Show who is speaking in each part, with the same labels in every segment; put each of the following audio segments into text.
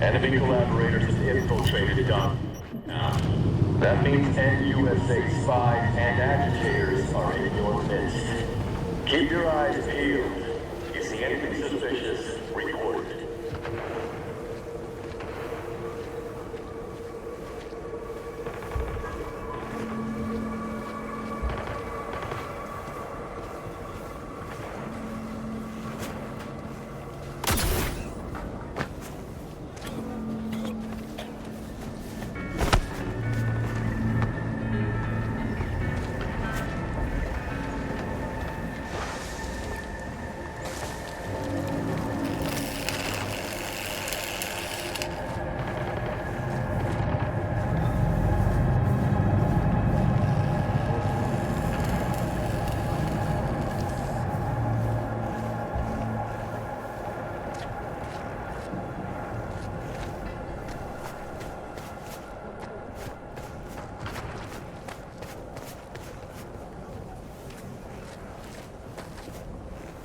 Speaker 1: Enemy collaborators have infiltrated Dom. Now, that means NUSA spies and agitators are in your midst. Keep your eyes peeled. You see anything suspicious, report it.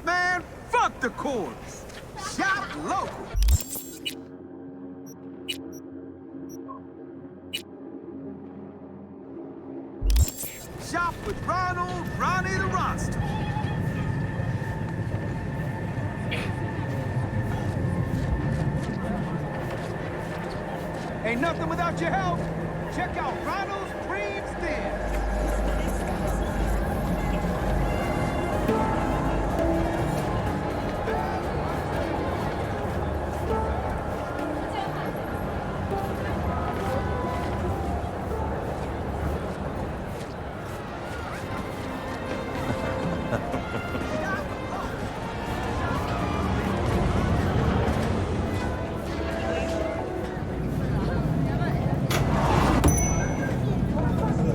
Speaker 2: Man, fuck the courts. Shop local. Shop with Ronald, Ronnie the Ronster. Ain't nothing without your help. Check out Ronald's Creams Den.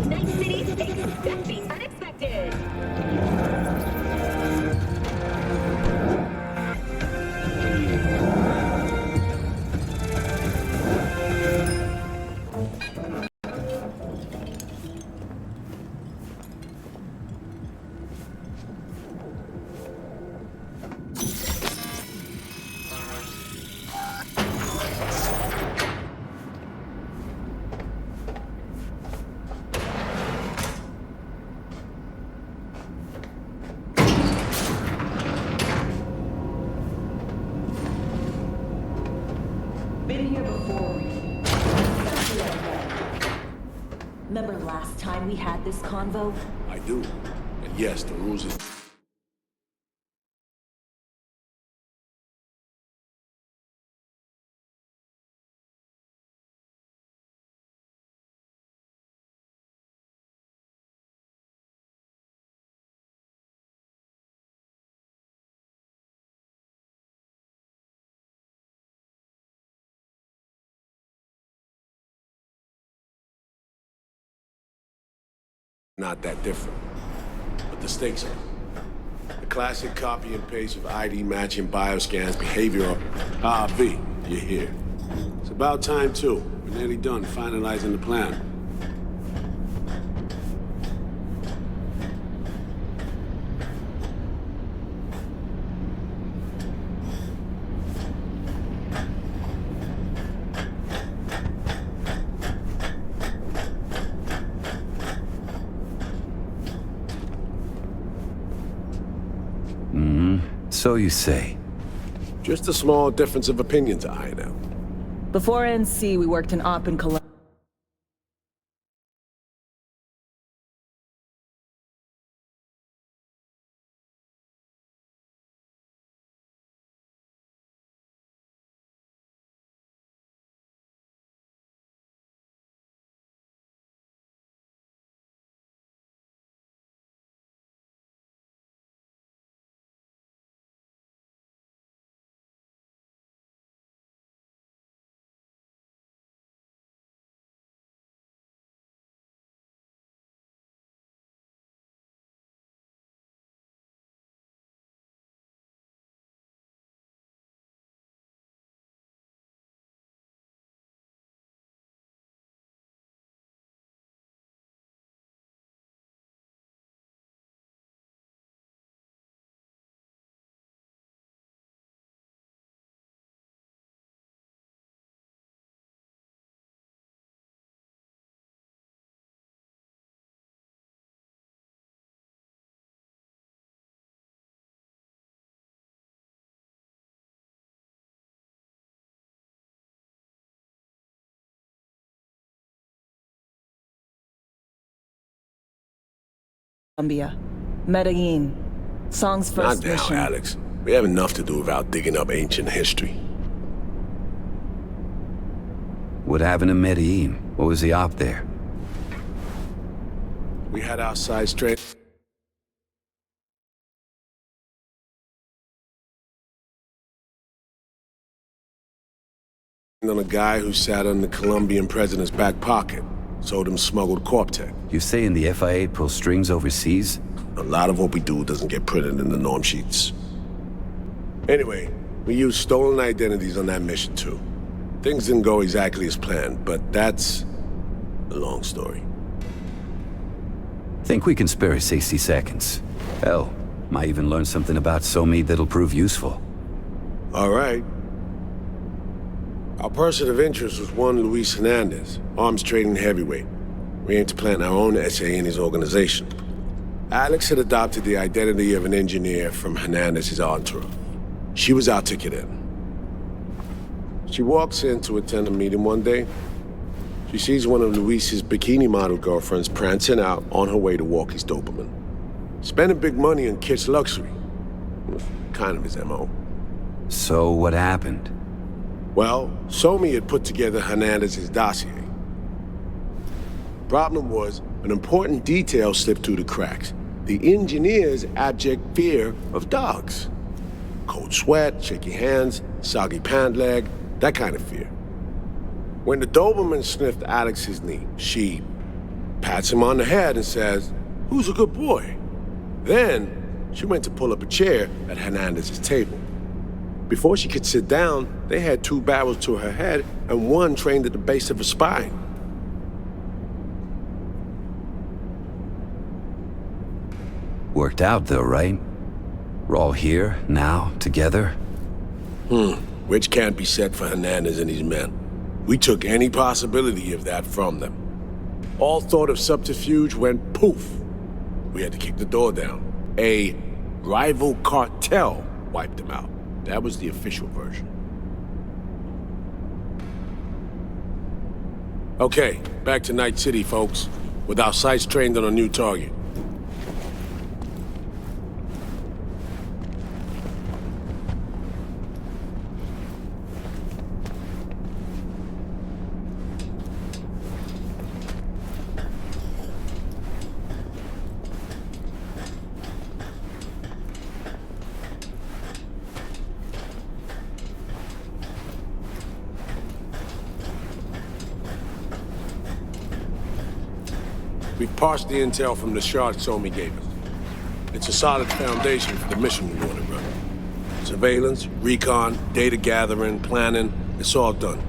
Speaker 3: Night City, expect the unexpected.
Speaker 4: Been here before. Remember last time we had this convo?
Speaker 5: I do. And yes, the rules is... not that different. But the stakes are. The classic copy and paste of ID matching bioscans, behavioral... Ah, V, you're here. It's about time, too. We're nearly done finalizing the plan.
Speaker 6: So you say.
Speaker 5: Just a small difference of opinion to iron out.
Speaker 4: Before NC, we worked in Op and Cologne.
Speaker 6: Colombia. Medellin. Song's
Speaker 5: Not
Speaker 6: first
Speaker 5: now,
Speaker 6: mission.
Speaker 5: Alex. We have enough to do without digging up ancient history.
Speaker 7: What happened in Medellin? What was the op there?
Speaker 5: We had our side straight. On a guy who sat in the Colombian president's back pocket, sold him smuggled Corp-Tech.
Speaker 7: You saying the FIA pulls strings overseas?
Speaker 5: A lot of what we do doesn't get printed in the norm sheets. Anyway, we used stolen identities on that mission too. Things didn't go exactly as planned, but that's a long story.
Speaker 7: Think we can spare 60 seconds. Hell, might even learn something about Somi that'll prove useful.
Speaker 5: All right. Our person of interest was one Luis Hernandez, arms trading heavyweight. We aim to plant our own SA in his organization. Alex had adopted the identity of an engineer from Hernandez's entourage. She was our ticket in. She walks in to attend a meeting one day. She sees one of Luis's bikini model girlfriends prancing out on her way to walk his Doberman. Spending big money on kitsch luxury. Kind of his MO.
Speaker 7: So what happened?
Speaker 5: Well, Somi had put together Hernandez's dossier. Problem was, an important detail slipped through the cracks. The engineer's abject fear of dogs. Cold sweat, shaky hands, soggy pant leg, that kind of fear. When the Doberman sniffed Alex's knee, she pats him on the head and says, "Who's a good boy?" Then, she went to pull up a chair at Hernandez's table. Before she could sit down, they had 2 barrels to her head and one trained at the base of her spine.
Speaker 7: Worked out though, right? We're all here, now, together?
Speaker 5: Which can't be said for Hernandez and his men. We took any possibility of that from them. All thought of subterfuge went poof. We had to kick the door down. A rival cartel wiped them out. That was the official version. Okay, back to Night City, folks. With our sights trained on a new target. We've parsed the intel from the shard Somi gave us. It's a solid foundation for the mission we want to run. Surveillance, recon, data gathering, planning, it's all done.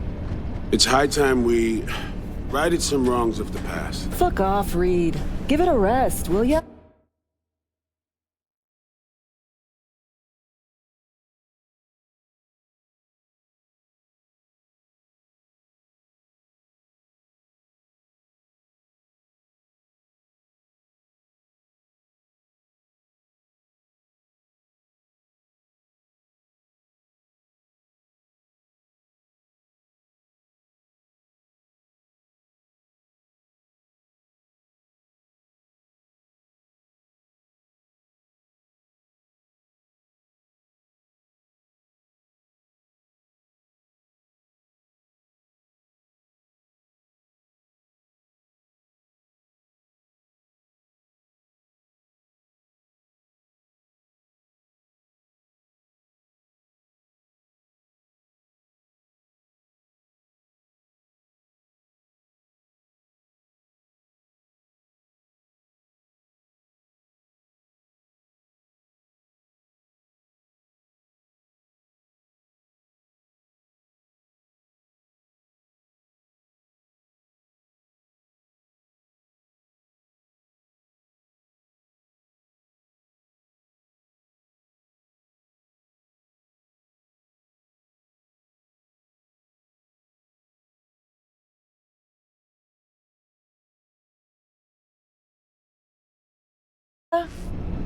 Speaker 5: It's high time we righted some wrongs of the past.
Speaker 6: Fuck off, Reed. Give it a rest, will ya?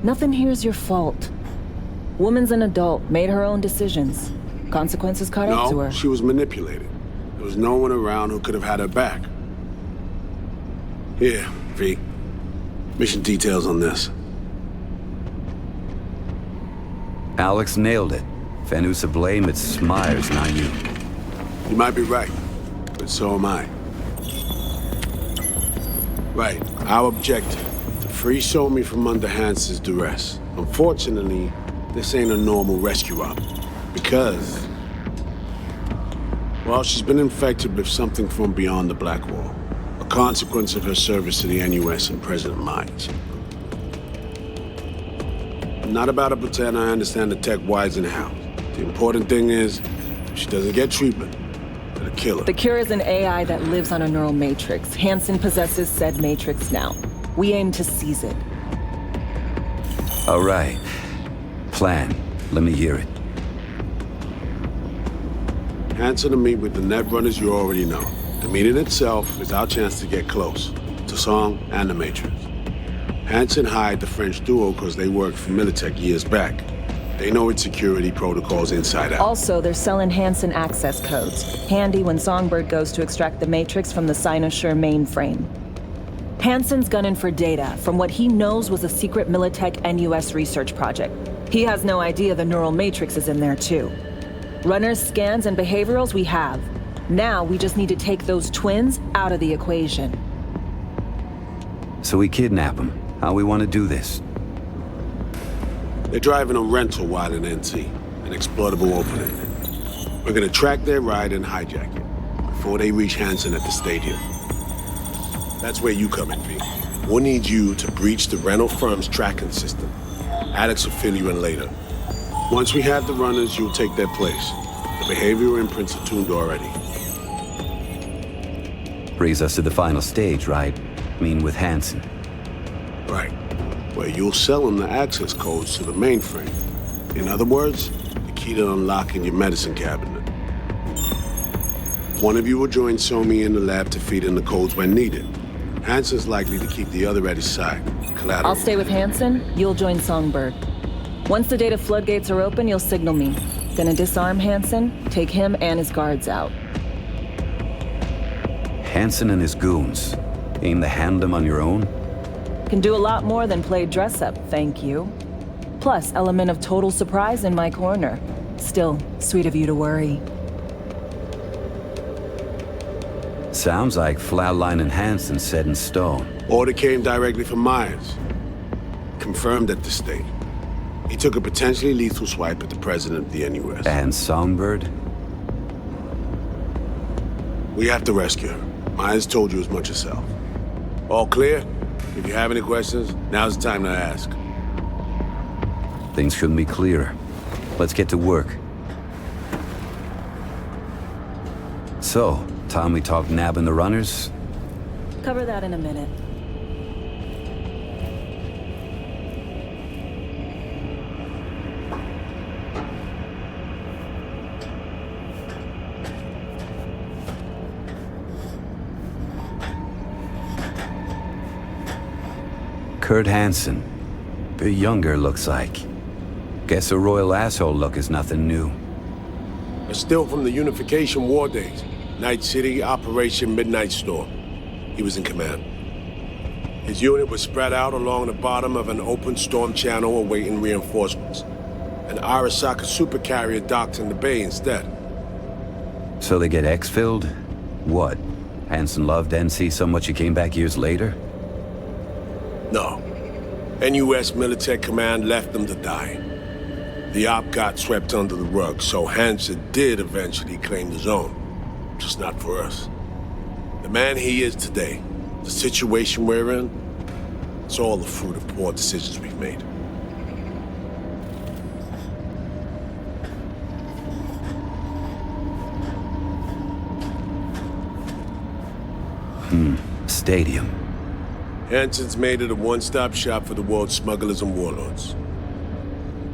Speaker 6: Nothing here's your fault. Woman's an adult, made her own decisions. Consequences caught up to her.
Speaker 5: No, she was manipulated. There was no one around who could have had her back. Here, V. Mission details on this.
Speaker 7: Alex nailed it. Fenus to blame, it's Myers, not you.
Speaker 5: You might be right, but so am I. Right, our objective, to free Somi from under Hansen's duress. Unfortunately, this ain't a normal rescue op, because, well, she's been infected with something from beyond the Black Wall, a consequence of her service to the NUS and President Myers. I'm not about to pretend I understand the tech whys and hows. The important thing is, if she doesn't get treatment, it'll kill her.
Speaker 6: The cure is an AI that lives on a neural matrix. Hansen possesses said matrix now. We aim to seize it.
Speaker 7: All right. Plan. Let me hear it.
Speaker 5: Hansen to meet with the Netrunners you already know. The meeting itself is our chance to get close to Song and the Matrix. Hansen hired the French duo because they worked for Militech years back. They know its security protocols inside out.
Speaker 6: Also, they're selling Hansen access codes. Handy when Songbird goes to extract the Matrix from the Cynosure mainframe. Hansen's gunning for data from what he knows was a secret Militech NUS research project. He has no idea the neural matrix is in there too. Runners, scans, and behaviorals we have. Now we just need to take those twins out of the equation.
Speaker 7: So we kidnap him. How we want to do this?
Speaker 5: They're driving a rental while in NC, an exploitable opening. We're gonna track their ride and hijack it before they reach Hansen at the stadium. That's where you come in, V. We'll need you to breach the rental firm's tracking system. Alex will fill you in later. Once we have the runners, you'll take their place. The behavioral imprints are tuned already.
Speaker 7: Brings us to the final stage, right? I mean, with Hansen.
Speaker 5: Right. Where you'll sell them the access codes to the mainframe. In other words, the key to unlocking your medicine cabinet. One of you will join Somi in the lab to feed in the codes when needed. Hansen's likely to keep the other at his side. Collateral.
Speaker 6: I'll stay with Hansen, you'll join Songbird. Once the data floodgates are open, you'll signal me. Gonna disarm Hansen, take him and his guards out.
Speaker 7: Hansen and his goons. Aim to handle them on your own?
Speaker 6: Can do a lot more than play dress-up, thank you. Plus, element of total surprise in my corner. Still, sweet of you to worry.
Speaker 7: Sounds like Flatline and Hansen set in stone.
Speaker 5: Order came directly from Myers. Confirmed at the state. He took a potentially lethal swipe at the president of the NUS.
Speaker 7: And Songbird?
Speaker 5: We have to rescue her. Myers told you as much yourself. All clear? If you have any questions, now's the time to ask.
Speaker 7: Things couldn't be clearer. Let's get to work. So, time we talk nabbing the runners?
Speaker 6: Cover that in a minute.
Speaker 7: Kurt Hansen. Bit younger, looks like. Guess a royal asshole look is nothing new.
Speaker 5: It's still from the Unification War days. Night City, Operation Midnight Storm. He was in command. His unit was spread out along the bottom of an open storm channel awaiting reinforcements. An Arasaka supercarrier docked in the bay instead.
Speaker 7: So they get exfilled? What? Hansen loved NC so much he came back years later?
Speaker 5: No. NUS Militech Command left them to die. The op got swept under the rug, so Hansen did eventually claim the zone. Just not for us. The man he is today, the situation we're in, it's all the fruit of poor decisions we've made.
Speaker 7: Stadium.
Speaker 5: Hansen's made it a one-stop shop for the world's smugglers and warlords.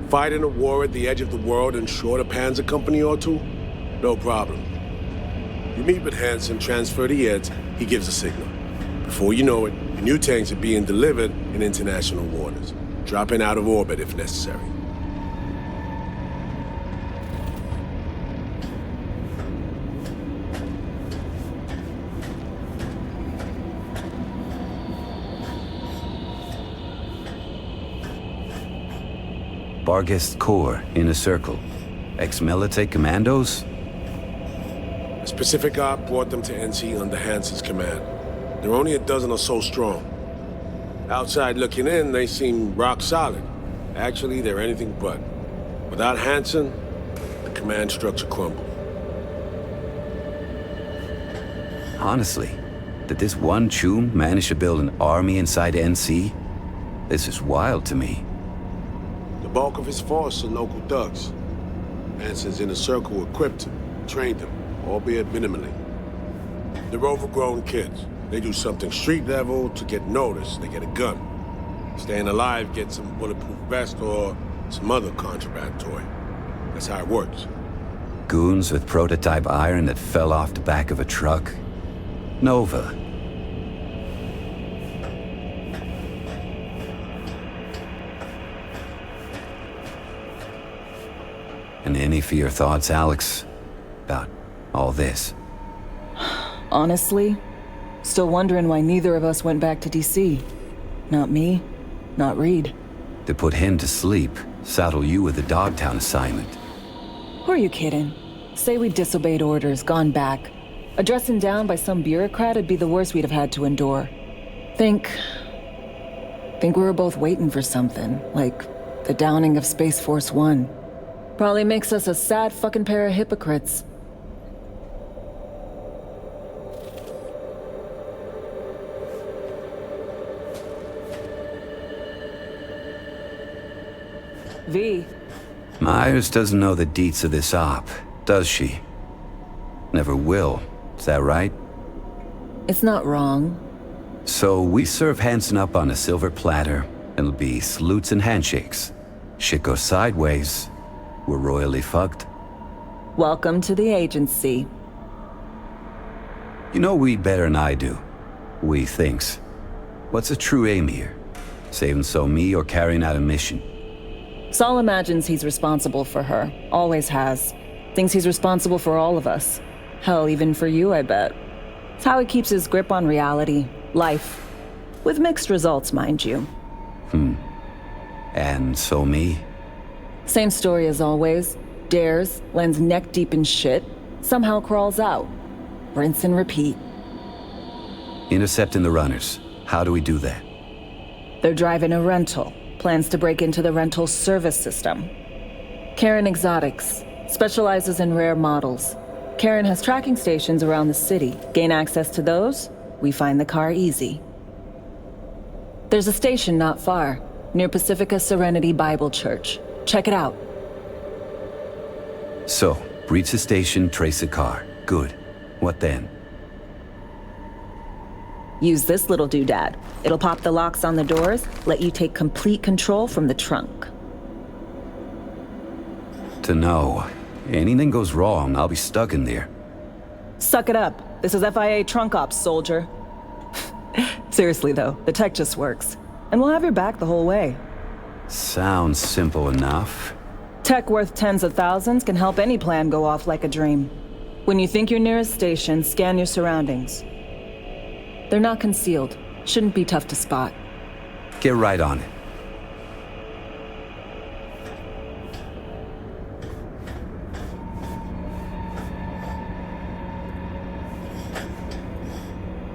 Speaker 5: Fighting a war at the edge of the world and short a Panzer company or two? No problem. You meet with Hansen, transfer the heads, he gives a signal. Before you know it, your new tanks are being delivered in international waters, dropping out of orbit if necessary.
Speaker 7: Barghest Corps, Inner Circle. Ex-Militech commandos?
Speaker 5: A specific op brought them to NC under Hansen's command. They're only a dozen or so strong. Outside looking in, they seem rock solid. Actually, they're anything but. Without Hansen, the command structure crumbled.
Speaker 7: Honestly, did this one chum manage to build an army inside NC? This is wild to me.
Speaker 5: The bulk of his force are local thugs. Hansen's Inner Circle equipped him, trained him, albeit minimally. They're overgrown kids. They do something street level to get noticed. They get a gun. Staying alive gets some bulletproof vest or some other contraband toy. That's how it works.
Speaker 7: Goons with prototype iron that fell off the back of a truck. Nova. And any for your thoughts, Alex, about all this?
Speaker 6: Honestly, still wondering why neither of us went back to DC. Not me, not Reed.
Speaker 7: To put him to sleep, saddle you with the Dogtown assignment.
Speaker 6: Who are you kidding? Say we disobeyed orders, gone back. A dressing down by some bureaucrat would be the worst we'd have had to endure. Think we were both waiting for something, like the downing of Space Force 1. Probably makes us a sad fucking pair of hypocrites. V.
Speaker 7: Myers doesn't know the deets of this op, does she? Never will, is that right?
Speaker 6: It's not wrong.
Speaker 7: So we serve Hansen up on a silver platter, and it'll be salutes and handshakes. Shit goes sideways, we're royally fucked.
Speaker 6: Welcome to the agency.
Speaker 7: You know we better than I do. We thinks. What's a true aim here? Saving me or carrying out a mission?
Speaker 6: Saul imagines he's responsible for her. Always has. Thinks he's responsible for all of us. Hell, even for you, I bet. It's how he keeps his grip on reality. Life. With mixed results, mind you.
Speaker 7: And me?
Speaker 6: Same story as always. Dares, lands neck deep in shit, somehow crawls out. Rinse and repeat.
Speaker 7: Intercepting the runners. How do we do that?
Speaker 6: They're driving a rental. Plans to break into the rental service system. Karen Exotics. Specializes in rare models. Karen has tracking stations around the city. Gain access to those, we find the car easy. There's a station not far, near Pacifica Serenity Bible Church. Check it out.
Speaker 7: So, reach the station, trace the car. Good. What then?
Speaker 6: Use this little doodad. It'll pop the locks on the doors, let you take complete control from the trunk.
Speaker 7: To know. Anything goes wrong, I'll be stuck in there.
Speaker 6: Suck it up. This is FIA trunk ops, soldier. Seriously though, the tech just works. And we'll have your back the whole way.
Speaker 7: Sounds simple enough.
Speaker 6: Tech worth tens of thousands can help any plan go off like a dream. When you think you're near a station, scan your surroundings. They're not concealed. Shouldn't be tough to spot.
Speaker 7: Get right on it.